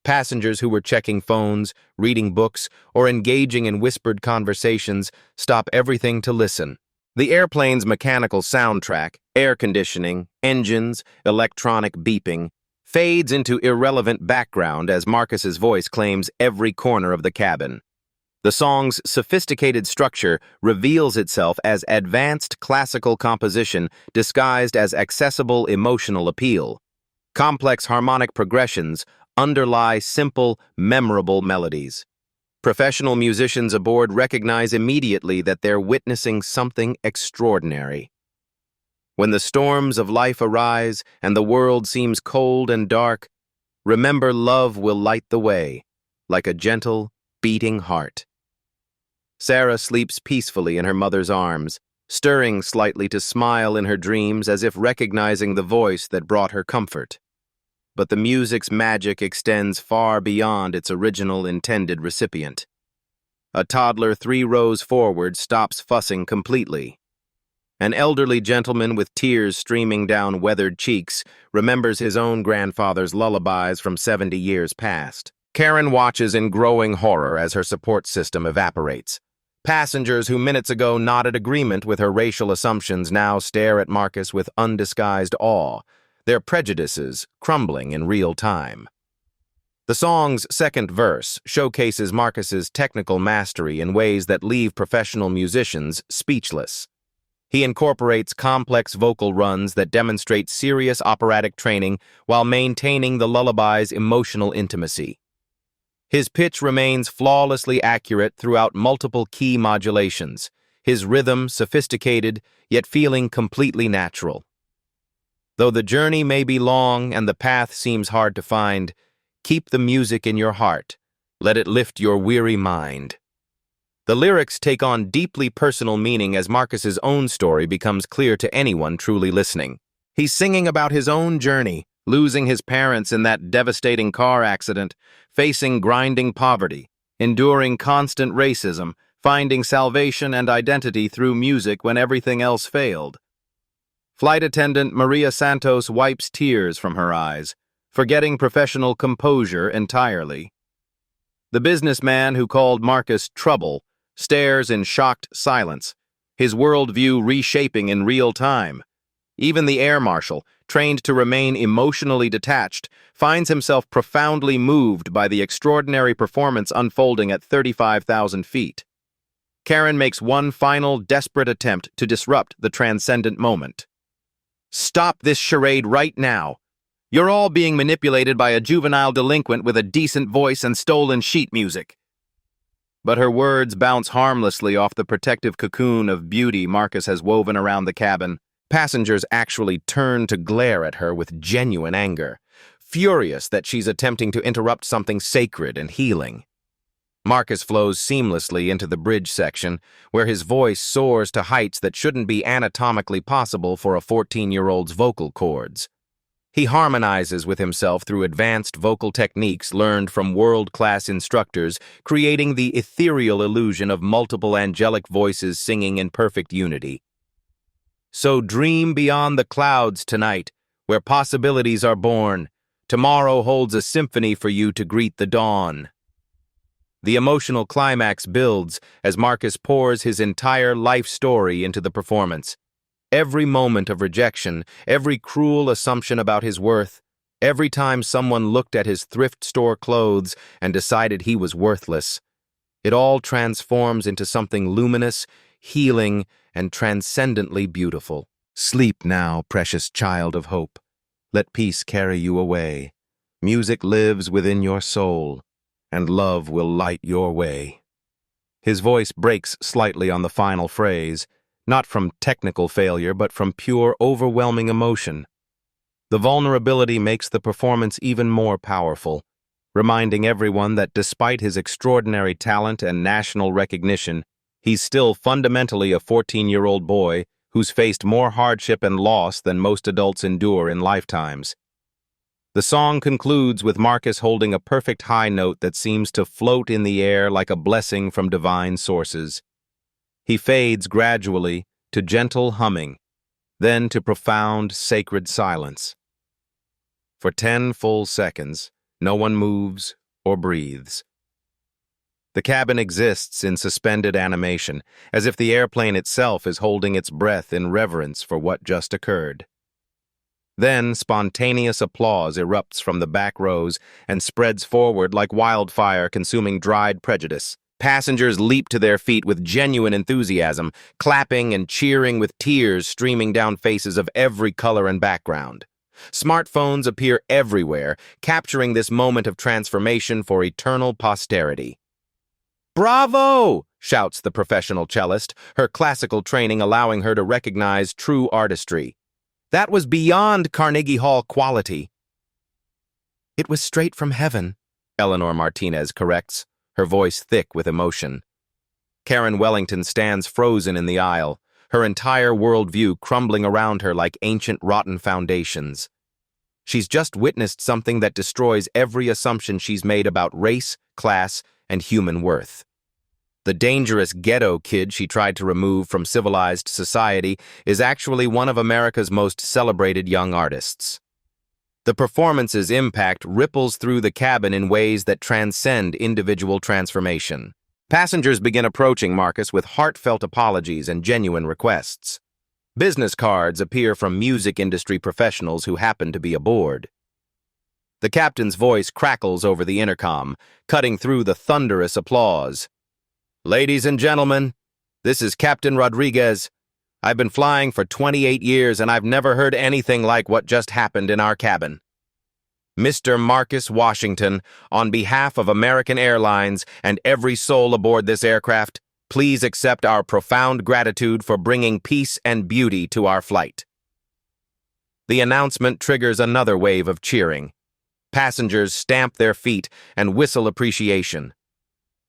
Passengers who were checking phones, reading books, or engaging in whispered conversations stop everything to listen. The airplane's mechanical soundtrack, air conditioning, engines, electronic beeping, fades into irrelevant background as Marcus's voice claims every corner of the cabin. The song's sophisticated structure reveals itself as advanced classical composition disguised as accessible emotional appeal. Complex harmonic progressions underlie simple, memorable melodies. Professional musicians aboard recognize immediately that they're witnessing something extraordinary. When the storms of life arise and the world seems cold and dark, remember love will light the way, like a gentle, beating heart. Sarah sleeps peacefully in her mother's arms, stirring slightly to smile in her dreams as if recognizing the voice that brought her comfort. But the music's magic extends far beyond its original intended recipient. A toddler 3 rows forward stops fussing completely. An elderly gentleman with tears streaming down weathered cheeks remembers his own grandfather's lullabies from 70 years past. Karen watches in growing horror as her support system evaporates. Passengers who minutes ago nodded agreement with her racial assumptions now stare at Marcus with undisguised awe, their prejudices crumbling in real time. The song's second verse showcases Marcus's technical mastery in ways that leave professional musicians speechless. He incorporates complex vocal runs that demonstrate serious operatic training while maintaining the lullaby's emotional intimacy. His pitch remains flawlessly accurate throughout multiple key modulations, his rhythm sophisticated, yet feeling completely natural. Though the journey may be long and the path seems hard to find, keep the music in your heart. Let it lift your weary mind. The lyrics take on deeply personal meaning as Marcus's own story becomes clear to anyone truly listening. He's singing about his own journey, losing his parents in that devastating car accident, facing grinding poverty, enduring constant racism, finding salvation and identity through music when everything else failed. Flight attendant Maria Santos wipes tears from her eyes, forgetting professional composure entirely. The businessman who called Marcus trouble stares in shocked silence, his worldview reshaping in real time. Even the air marshal, trained to remain emotionally detached, finds himself profoundly moved by the extraordinary performance unfolding at 35,000 feet. Karen makes one final, desperate attempt to disrupt the transcendent moment. "Stop this charade right now. You're all being manipulated by a juvenile delinquent with a decent voice and stolen sheet music." But her words bounce harmlessly off the protective cocoon of beauty Marcus has woven around the cabin. Passengers actually turn to glare at her with genuine anger, furious that she's attempting to interrupt something sacred and healing. Marcus flows seamlessly into the bridge section, where his voice soars to heights that shouldn't be anatomically possible for a 14-year-old's vocal cords. He harmonizes with himself through advanced vocal techniques learned from world-class instructors, creating the ethereal illusion of multiple angelic voices singing in perfect unity. So dream beyond the clouds tonight, where possibilities are born. Tomorrow holds a symphony for you to greet the dawn. The emotional climax builds as Marcus pours his entire life story into the performance. Every moment of rejection, every cruel assumption about his worth, every time someone looked at his thrift store clothes and decided he was worthless, it all transforms into something luminous, healing, and transcendently beautiful. Sleep now, precious child of hope. Let peace carry you away. Music lives within your soul, and love will light your way. His voice breaks slightly on the final phrase, not from technical failure, but from pure, overwhelming emotion. The vulnerability makes the performance even more powerful, reminding everyone that despite his extraordinary talent and national recognition, he's still fundamentally a 14-year-old boy who's faced more hardship and loss than most adults endure in lifetimes. The song concludes with Marcus holding a perfect high note that seems to float in the air like a blessing from divine sources. He fades gradually to gentle humming, then to profound, sacred silence. For 10 full seconds, no one moves or breathes. The cabin exists in suspended animation, as if the airplane itself is holding its breath in reverence for what just occurred. Then spontaneous applause erupts from the back rows and spreads forward like wildfire consuming dried prejudice. Passengers leap to their feet with genuine enthusiasm, clapping and cheering with tears streaming down faces of every color and background. Smartphones appear everywhere, capturing this moment of transformation for eternal posterity. "Bravo!" shouts the professional cellist, her classical training allowing her to recognize true artistry. "That was beyond Carnegie Hall quality." "It was straight from heaven," Eleanor Martinez corrects, her voice thick with emotion. Karen Wellington stands frozen in the aisle, her entire worldview crumbling around her like ancient rotten foundations. She's just witnessed something that destroys every assumption she's made about race, class, and human worth. The dangerous ghetto kid she tried to remove from civilized society is actually one of America's most celebrated young artists. The performance's impact ripples through the cabin in ways that transcend individual transformation. Passengers begin approaching Marcus with heartfelt apologies and genuine requests. Business cards appear from music industry professionals who happen to be aboard. The captain's voice crackles over the intercom, cutting through the thunderous applause. "Ladies and gentlemen, this is Captain Rodriguez. I've been flying for 28 years and I've never heard anything like what just happened in our cabin. Mr. Marcus Washington, on behalf of American Airlines and every soul aboard this aircraft, please accept our profound gratitude for bringing peace and beauty to our flight." The announcement triggers another wave of cheering. Passengers stamp their feet and whistle appreciation.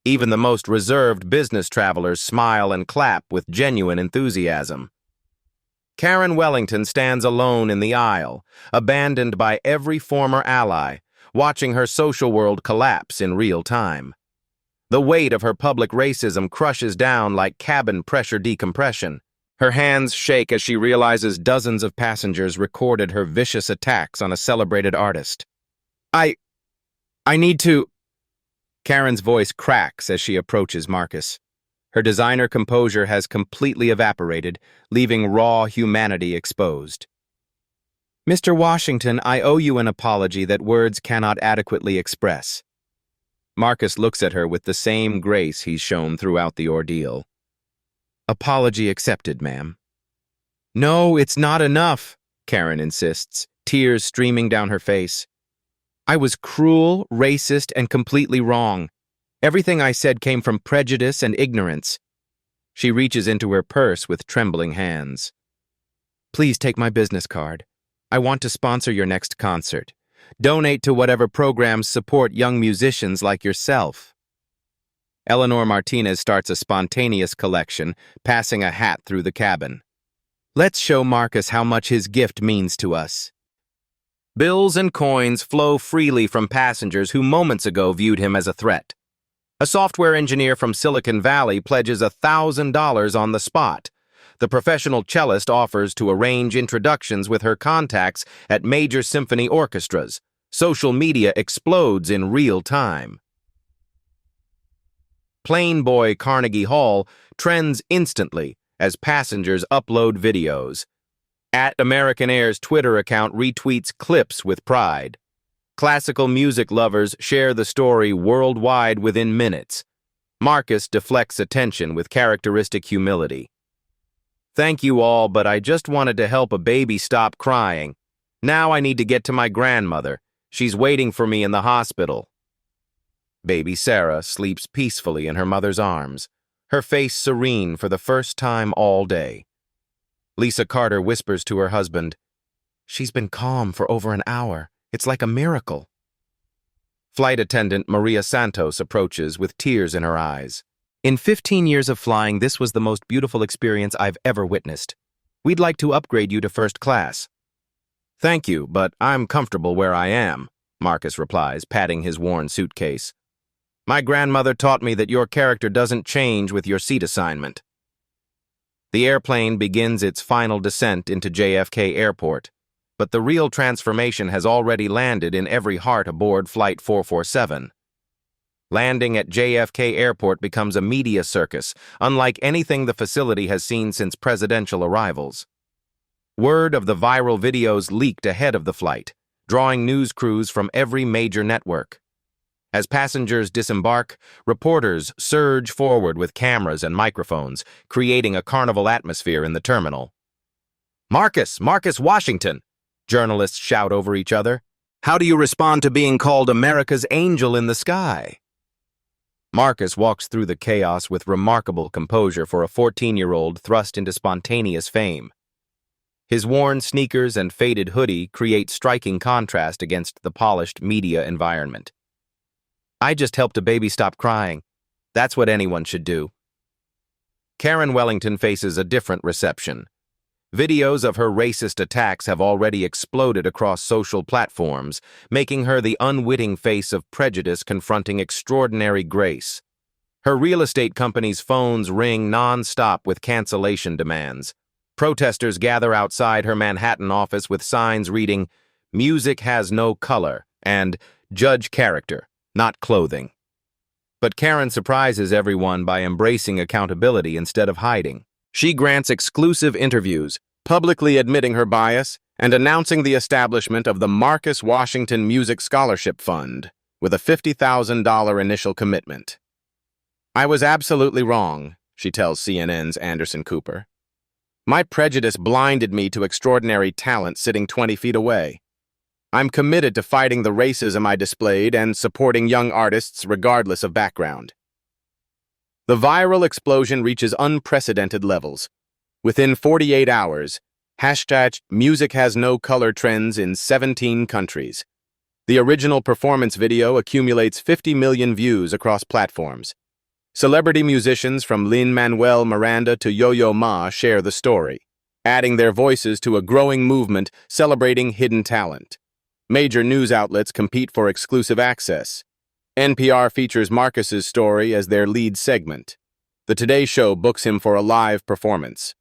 Even the most reserved business travelers smile and clap with genuine enthusiasm. Karen Wellington stands alone in the aisle, abandoned by every former ally, watching her social world collapse in real time. The weight of her public racism crushes down like cabin pressure decompression. Her hands shake as she realizes dozens of passengers recorded her vicious attacks on a celebrated artist. I need to... Karen's voice cracks as she approaches Marcus. Her designer composure has completely evaporated, leaving raw humanity exposed. "Mr. Washington, I owe you an apology that words cannot adequately express." Marcus looks at her with the same grace he's shown throughout the ordeal. "Apology accepted, ma'am." "No, it's not enough," Karen insists, tears streaming down her face. "I was cruel, racist, and completely wrong. Everything I said came from prejudice and ignorance." She reaches into her purse with trembling hands. "Please take my business card. I want to sponsor your next concert. Donate to whatever programs support young musicians like yourself." Eleanor Martinez starts a spontaneous collection, passing a hat through the cabin. "Let's show Marcus how much his gift means to us." Bills and coins flow freely from passengers who moments ago viewed him as a threat. A software engineer from Silicon Valley pledges $1,000 on the spot. The professional cellist offers to arrange introductions with her contacts at major symphony orchestras. Social media explodes in real time. Plain Boy Carnegie Hall trends instantly as passengers upload videos. American Air's Twitter account retweets clips with pride. Classical music lovers share the story worldwide within minutes. Marcus deflects attention with characteristic humility. "Thank you all, but I just wanted to help a baby stop crying. Now I need to get to my grandmother. She's waiting for me in the hospital." Baby Sarah sleeps peacefully in her mother's arms, her face serene for the first time all day. Lisa Carter whispers to her husband, "She's been calm for over an hour. It's like a miracle." Flight attendant Maria Santos approaches with tears in her eyes. "In 15 years of flying, this was the most beautiful experience I've ever witnessed. We'd like to upgrade you to first class." "Thank you, but I'm comfortable where I am," Marcus replies, patting his worn suitcase. "My grandmother taught me that your character doesn't change with your seat assignment." The airplane begins its final descent into JFK Airport, but the real transformation has already landed in every heart aboard Flight 447. Landing at JFK Airport becomes a media circus, unlike anything the facility has seen since presidential arrivals. Word of the viral videos leaked ahead of the flight, drawing news crews from every major network. As passengers disembark, reporters surge forward with cameras and microphones, creating a carnival atmosphere in the terminal. Marcus Washington! Journalists shout over each other. How do you respond to being called America's angel in the sky? Marcus walks through the chaos with remarkable composure for a 14-year-old thrust into spontaneous fame. His worn sneakers and faded hoodie create striking contrast against the polished media environment. I just helped a baby stop crying. That's what anyone should do. Karen Wellington faces a different reception. Videos of her racist attacks have already exploded across social platforms, making her the unwitting face of prejudice confronting extraordinary grace. Her real estate company's phones ring non-stop with cancellation demands. Protesters gather outside her Manhattan office with signs reading, "Music has no color," and "Judge character, not clothing." But Karen surprises everyone by embracing accountability instead of hiding. She grants exclusive interviews, publicly admitting her bias and announcing the establishment of the Marcus Washington Music Scholarship Fund with a $50,000 initial commitment. "I was absolutely wrong," she tells CNN's Anderson Cooper. "My prejudice blinded me to extraordinary talent sitting 20 feet away. I'm committed to fighting the racism I displayed and supporting young artists regardless of background." The viral explosion reaches unprecedented levels. Within 48 hours, #MusicHasNoColor trends in 17 countries. The original performance video accumulates 50 million views across platforms. Celebrity musicians from Lin-Manuel Miranda to Yo-Yo Ma share the story, adding their voices to a growing movement celebrating hidden talent. Major news outlets compete for exclusive access. NPR features Marcus's story as their lead segment. The Today Show books him for a live performance.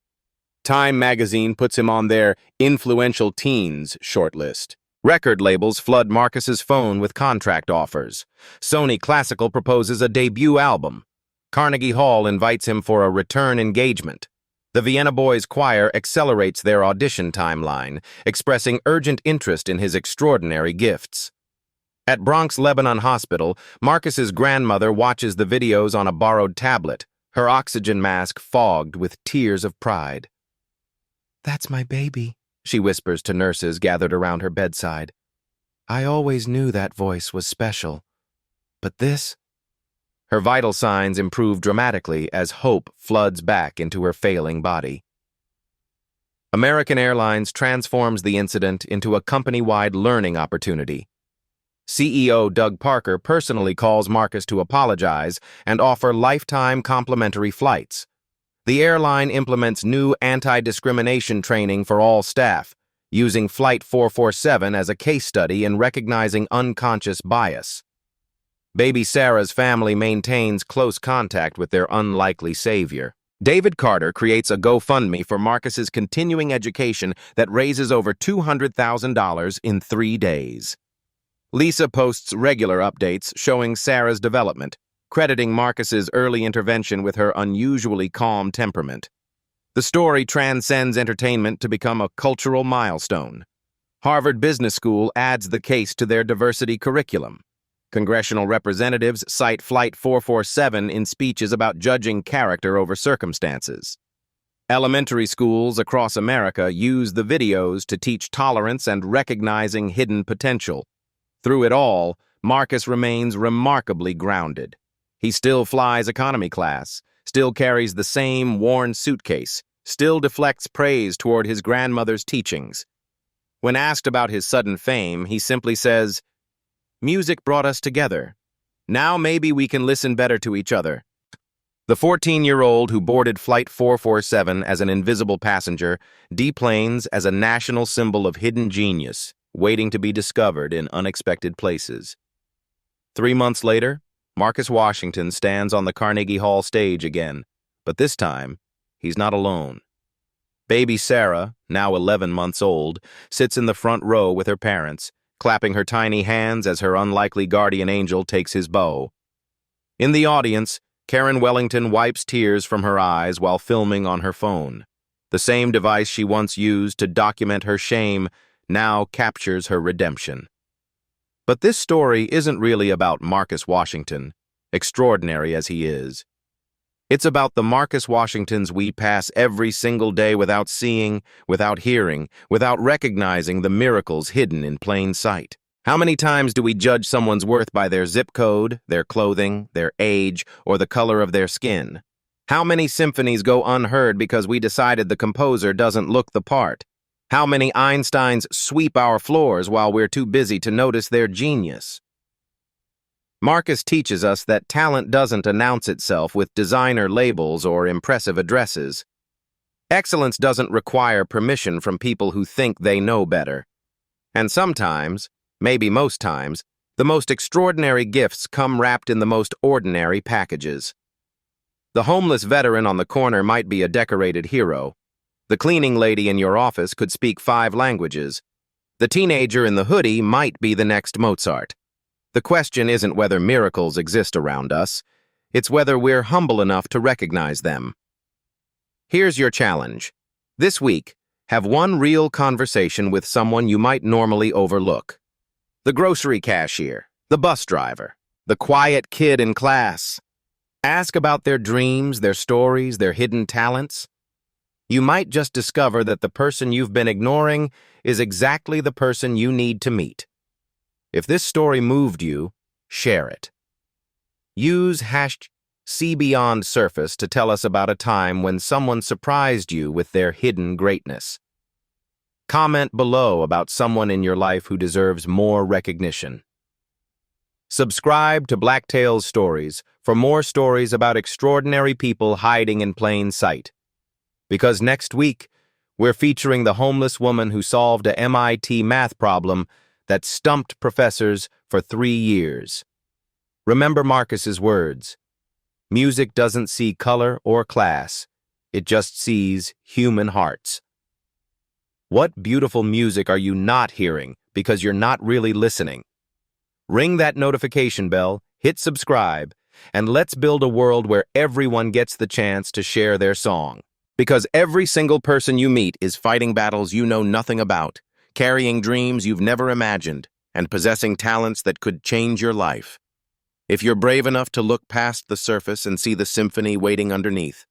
Time magazine puts him on their Influential Teens shortlist. Record labels flood Marcus's phone with contract offers. Sony Classical proposes a debut album. Carnegie Hall invites him for a return engagement. The Vienna Boys Choir accelerates their audition timeline, expressing urgent interest in his extraordinary gifts. At Bronx Lebanon Hospital, Marcus's grandmother watches the videos on a borrowed tablet, her oxygen mask fogged with tears of pride. "That's my baby," she whispers to nurses gathered around her bedside. "I always knew that voice was special. But this?" Her vital signs improve dramatically as hope floods back into her failing body. American Airlines transforms the incident into a company-wide learning opportunity. CEO Doug Parker personally calls Marcus to apologize and offer lifetime complimentary flights. The airline implements new anti-discrimination training for all staff, using Flight 447 as a case study in recognizing unconscious bias. Baby Sarah's family maintains close contact with their unlikely savior. David Carter creates a GoFundMe for Marcus's continuing education that raises over $200,000 in 3 days. Lisa posts regular updates showing Sarah's development, crediting Marcus's early intervention with her unusually calm temperament. The story transcends entertainment to become a cultural milestone. Harvard Business School adds the case to their diversity curriculum. Congressional representatives cite Flight 447 in speeches about judging character over circumstances. Elementary schools across America use the videos to teach tolerance and recognizing hidden potential. Through it all, Marcus remains remarkably grounded. He still flies economy class, still carries the same worn suitcase, still deflects praise toward his grandmother's teachings. When asked about his sudden fame, he simply says, "Music brought us together. Now maybe we can listen better to each other." The 14-year-old who boarded Flight 447 as an invisible passenger deplanes as a national symbol of hidden genius, waiting to be discovered in unexpected places. 3 months later, Marcus Washington stands on the Carnegie Hall stage again, but this time, he's not alone. Baby Sarah, now 11 months old, sits in the front row with her parents, clapping her tiny hands as her unlikely guardian angel takes his bow. In the audience, Karen Wellington wipes tears from her eyes while filming on her phone. The same device she once used to document her shame now captures her redemption. But this story isn't really about Marcus Washington, extraordinary as he is. It's about the Marcus Washingtons we pass every single day without seeing, without hearing, without recognizing the miracles hidden in plain sight. How many times do we judge someone's worth by their zip code, their clothing, their age, or the color of their skin? How many symphonies go unheard because we decided the composer doesn't look the part? How many Einsteins sweep our floors while we're too busy to notice their genius? Marcus teaches us that talent doesn't announce itself with designer labels or impressive addresses. Excellence doesn't require permission from people who think they know better. And sometimes, maybe most times, the most extraordinary gifts come wrapped in the most ordinary packages. The homeless veteran on the corner might be a decorated hero. The cleaning lady in your office could speak 5 languages. The teenager in the hoodie might be the next Mozart. The question isn't whether miracles exist around us, it's whether we're humble enough to recognize them. Here's your challenge. This week, have one real conversation with someone you might normally overlook. The grocery cashier, the bus driver, the quiet kid in class. Ask about their dreams, their stories, their hidden talents. You might just discover that the person you've been ignoring is exactly the person you need to meet. If this story moved you, share it. Use #SeeBeyondSurface to tell us about a time when someone surprised you with their hidden greatness. Comment below about someone in your life who deserves more recognition. Subscribe to Blacktail's Stories for more stories about extraordinary people hiding in plain sight. Because next week, we're featuring the homeless woman who solved a MIT math problem that stumped professors for 3 years. Remember Marcus's words. Music doesn't see color or class. It just sees human hearts. What beautiful music are you not hearing because you're not really listening? Ring that notification bell, hit subscribe, and let's build a world where everyone gets the chance to share their song. Because every single person you meet is fighting battles you know nothing about, carrying dreams you've never imagined, and possessing talents that could change your life. If you're brave enough to look past the surface and see the symphony waiting underneath,